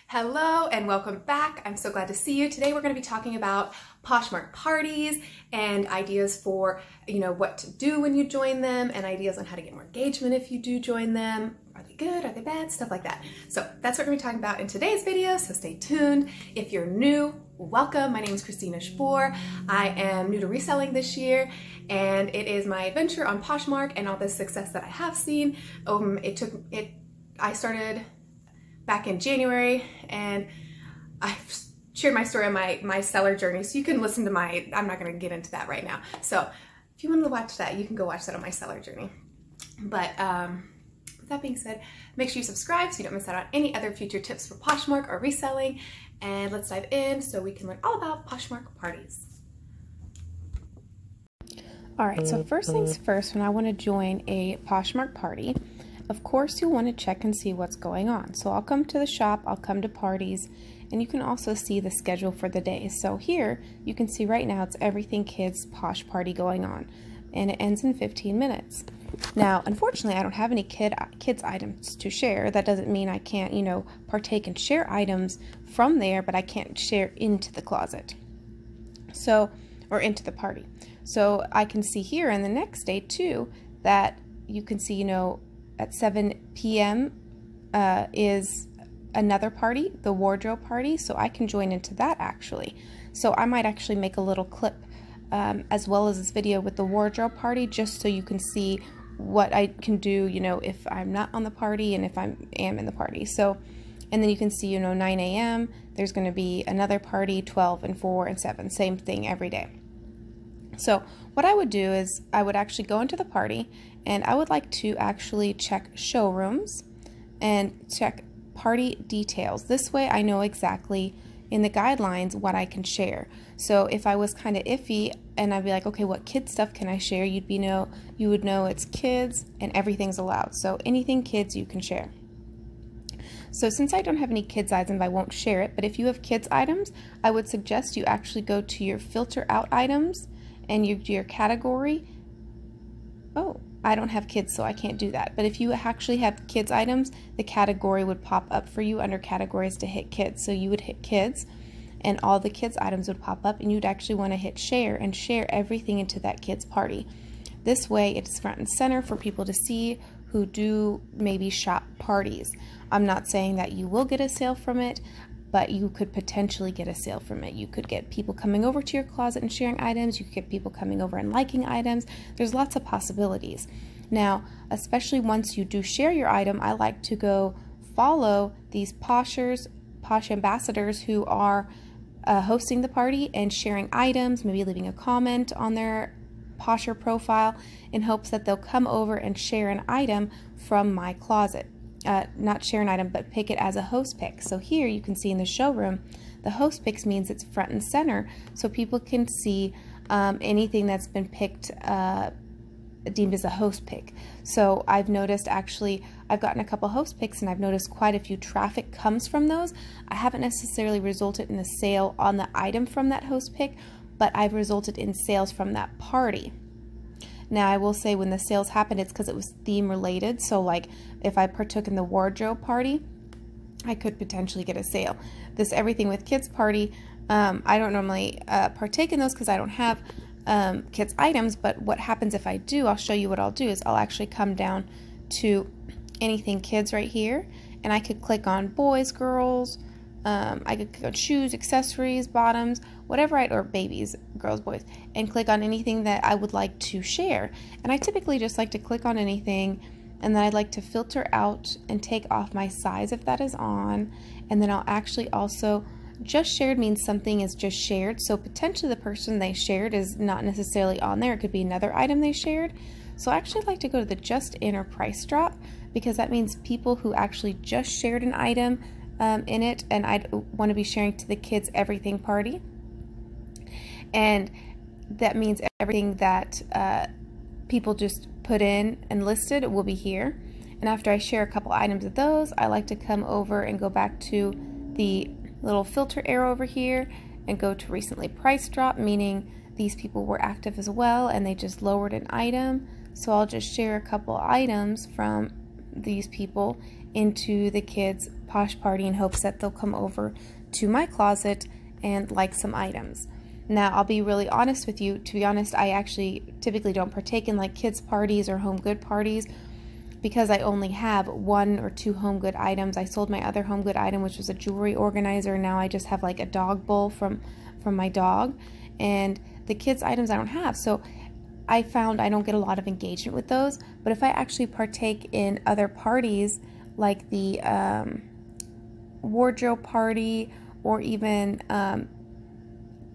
Hello and welcome back. I'm so glad to see you. Today we're going to be talking about Poshmark parties and ideas for, what to do when you join them and ideas on how to get more engagement if you do join them. Are they good? Are they bad? Stuff like that. So that's what we're going to be talking about in today's video, so stay tuned. If you're new, welcome. My name is Christinaspohr. I am new to reselling this year and it is my adventure on Poshmark and all the success that I have seen. I started back in January, and I've shared my story on my seller journey, so you can listen to I'm not going to get into that right now. So if you want to watch that, you can go watch that on my seller journey. But with that being said, make sure you subscribe so you don't miss out on any other future tips for Poshmark or reselling. And let's dive in so we can learn all about Poshmark parties. All right, so first things first, when I want to join a Poshmark party, of course, you'll want to check and see what's going on. So I'll come to the shop, I'll come to parties, and you can also see the schedule for the day. So here, you can see right now it's Everything Kids Posh Party going on, and it ends in 15 minutes. Now, unfortunately, I don't have any kids items to share. That doesn't mean I can't, partake and share items from there, but I can't share into the closet. Or into the party. So I can see here in the next day too, that you can see, at 7 p.m. Is another party, the wardrobe party, so I can join into that actually. So I might actually make a little clip as well as this video with the wardrobe party, just so you can see what I can do, if I'm not on the party and if I am in the party. So, and then you can see, 9 a.m. there's going to be another party, 12 and 4 and 7, same thing every day. So what I would do is I would actually go into the party, and I would like to actually check showrooms and check party details. This way I know exactly in the guidelines what I can share. So if I was kind of iffy and I'd be like, okay, what kid stuff can I share? You would know it's kids and everything's allowed. So anything kids you can share. So since I don't have any kids items, I won't share it. But if you have kids items, I would suggest you actually go to your filter out items and your category. Oh, I don't have kids, so I can't do that. But if you actually have kids items, the category would pop up for you under categories to hit kids. So you would hit kids, and all the kids items would pop up, and you'd actually want to hit share and share everything into that kids party. This way it's front and center for people to see who do maybe shop parties. I'm not saying that you will get a sale from it, but you could potentially get a sale from it. You could get people coming over to your closet and sharing items. You could get people coming over and liking items. There's lots of possibilities. Now, especially once you do share your item, I like to go follow these posh ambassadors who are hosting the party and sharing items, maybe leaving a comment on their Posher profile in hopes that they'll come over and share an item from my closet. Not share an item, but pick it as a host pick. So here you can see in the showroom, the host picks means it's front and center, so people can see anything that's been picked, deemed as a host pick. So I've noticed, actually, I've gotten a couple host picks and I've noticed quite a few traffic comes from those. I haven't necessarily resulted in a sale on the item from that host pick, but I've resulted in sales from that party. Now, I will say when the sales happened, it's because it was theme related. So like if I partook in the wardrobe party, I could potentially get a sale. This Everything with Kids party, I don't normally partake in those because I don't have kids items, but what happens if I do, I'll show you what I'll do is I'll actually come down to Anything Kids right here, and I could click on boys, girls, I could click on shoes, accessories, bottoms, whatever, or babies, girls, boys, and click on anything that I would like to share. And I typically just like to click on anything, and then I'd like to filter out and take off my size if that is on, and then I'll actually also, just shared means something is just shared, so potentially the person they shared is not necessarily on there. It could be another item they shared. So I actually like to go to the just in or price drop, because that means people who actually just shared an item in it, and I'd want to be sharing to the kids everything party, and that means everything that people just put in and listed will be here. And after I share a couple items of those, I like to come over and go back to the little filter arrow over here and go to recently price drop, meaning these people were active as well and they just lowered an item. So I'll just share a couple items from these people into the kids Posh Party in hopes that they'll come over to my closet and like some items. Now, I'll be really honest with you. To be honest, I actually typically don't partake in like kids parties or home good parties because I only have 1 or 2 home good items. I sold my other home good item, which was a jewelry organizer. Now I just have like a dog bowl from my dog, and the kids items I don't have. So I found I don't get a lot of engagement with those. But if I actually partake in other parties like the wardrobe party or even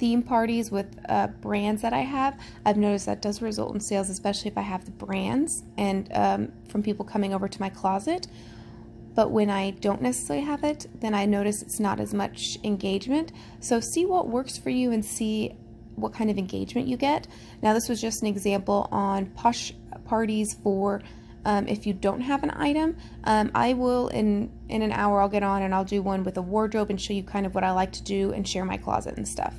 theme parties with brands that I have, I've noticed that does result in sales, especially if I have the brands and from people coming over to my closet. But when I don't necessarily have it, then I notice it's not as much engagement. So see what works for you and see what kind of engagement you get. Now, this was just an example on Posh Parties for if you don't have an item. I will in an hour I'll get on and I'll do one with a wardrobe and show you kind of what I like to do and share my closet and stuff.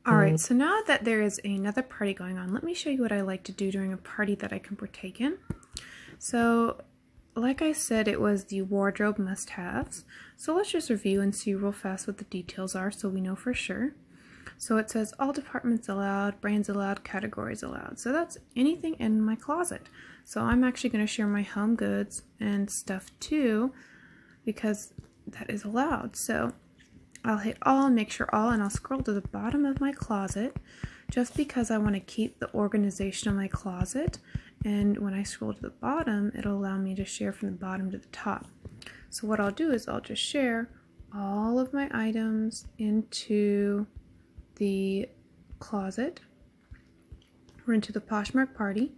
Alright, so now that there is another party going on, let me show you what I like to do during a party that I can partake in. So, like I said, it was the wardrobe must-haves. So let's just review and see real fast what the details are so we know for sure. So it says all departments allowed, brands allowed, categories allowed. So that's anything in my closet. So I'm actually going to share my home goods and stuff too, because that is allowed. So I'll hit all and make sure all, and I'll scroll to the bottom of my closet just because I want to keep the organization of my closet. And when I scroll to the bottom, it'll allow me to share from the bottom to the top. So what I'll do is I'll just share all of my items into the closet or into the Poshmark Party.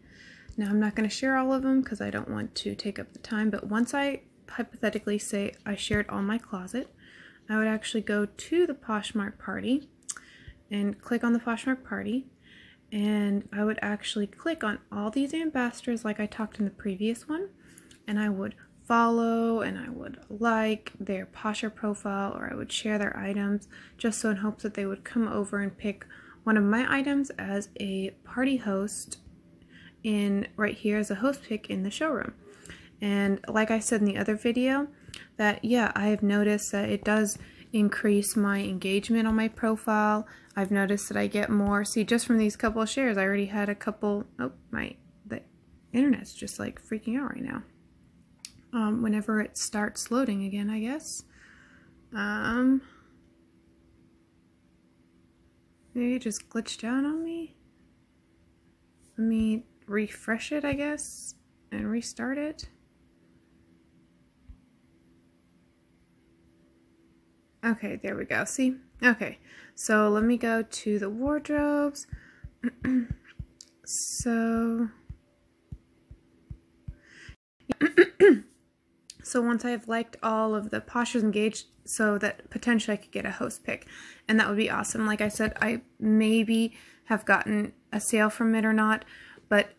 Now, I'm not going to share all of them because I don't want to take up the time, but once I hypothetically say I shared all my closet, I would actually go to the Poshmark Party and click on the Poshmark Party, and I would actually click on all these ambassadors like I talked in the previous one, and I would follow and I would like their Posher profile, or I would share their items just so in hopes that they would come over and pick one of my items as a party host in right here as a host pick in the showroom. And like I said in the other video, that yeah, I have noticed that it does increase my engagement on my profile. I've noticed that I get more. See, just from these couple of shares, I already had a couple. Oh, the internet's just like freaking out right now. Whenever it starts loading again, I guess. Maybe it just glitched out on me. Let me refresh it, I guess, and restart it. Okay, there we go. See? Okay, so let me go to the wardrobes. So once I've liked all of the Poshers engaged, so that potentially I could get a host pick, and that would be awesome. Like I said, I maybe have gotten a sale from it or not, but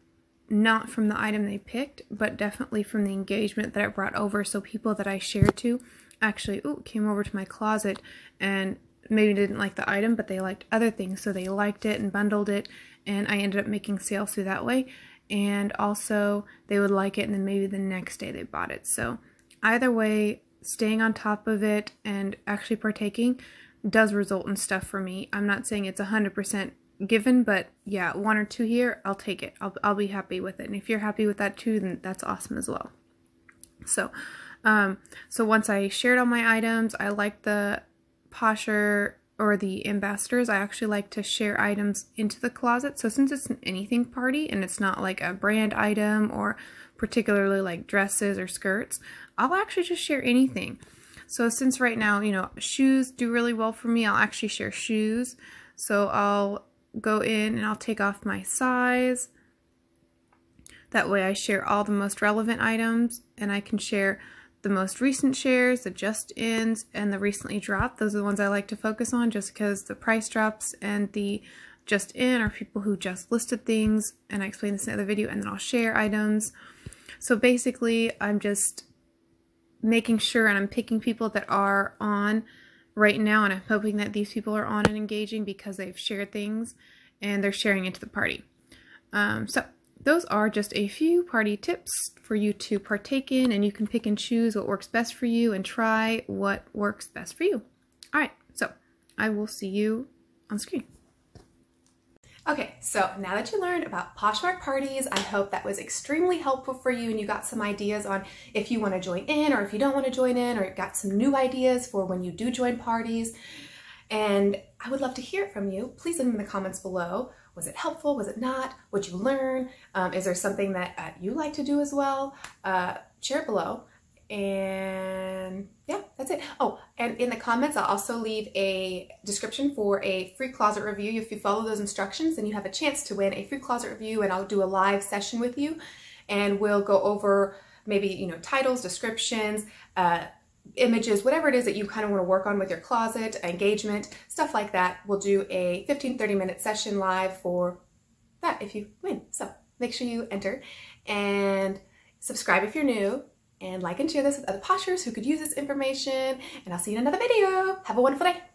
not from the item they picked, but definitely from the engagement that I brought over. So people that I shared to actually came over to my closet and maybe didn't like the item, but they liked other things, so they liked it and bundled it, and I ended up making sales through that way. And also they would like it and then maybe the next day they bought it. So either way, staying on top of it and actually partaking does result in stuff for me. I'm not saying it's 100% given, but yeah, 1 or 2 here, I'll take it. I'll be happy with it. And if you're happy with that too, then that's awesome as well. So once I shared all my items, I like the Posher or the ambassadors. I actually like to share items into the closet. So since it's an anything party and it's not like a brand item or particularly like dresses or skirts, I'll actually just share anything. So since right now, you know, shoes do really well for me, I'll actually share shoes. So I'll go in and I'll take off my size. That way I share all the most relevant items, and I can share the most recent shares, the just-ins, and the recently dropped. Those are the ones I like to focus on just because the price drops and the just-in are people who just listed things, and I explained this in the other video, and then I'll share items. So basically, I'm just making sure and I'm picking people that are on right now, and I'm hoping that these people are on and engaging because they've shared things and they're sharing into the party. So those are just a few party tips for you to partake in, and you can pick and choose what works best for you and try what works best for you. All right, so I will see you on screen. Okay, so now that you learned about Poshmark parties, I hope that was extremely helpful for you and you got some ideas on if you want to join in or if you don't want to join in, or got some new ideas for when you do join parties. And I would love to hear it from you. Please leave them in the comments below. Was it helpful? Was it not? What'd you learn? Is there something that you like to do as well? Share it below. And yeah, that's it. Oh, and in the comments, I'll also leave a description for a free closet review. If you follow those instructions, then you have a chance to win a free closet review, and I'll do a live session with you, and we'll go over maybe, you know, titles, descriptions, images, whatever it is that you kind of want to work on with your closet, engagement, stuff like that. We'll do a 15-30 minute session live for that if you win. So make sure you enter and subscribe if you're new, and like and share this with other Poshers who could use this information, and I'll see you in another video. Have a wonderful day.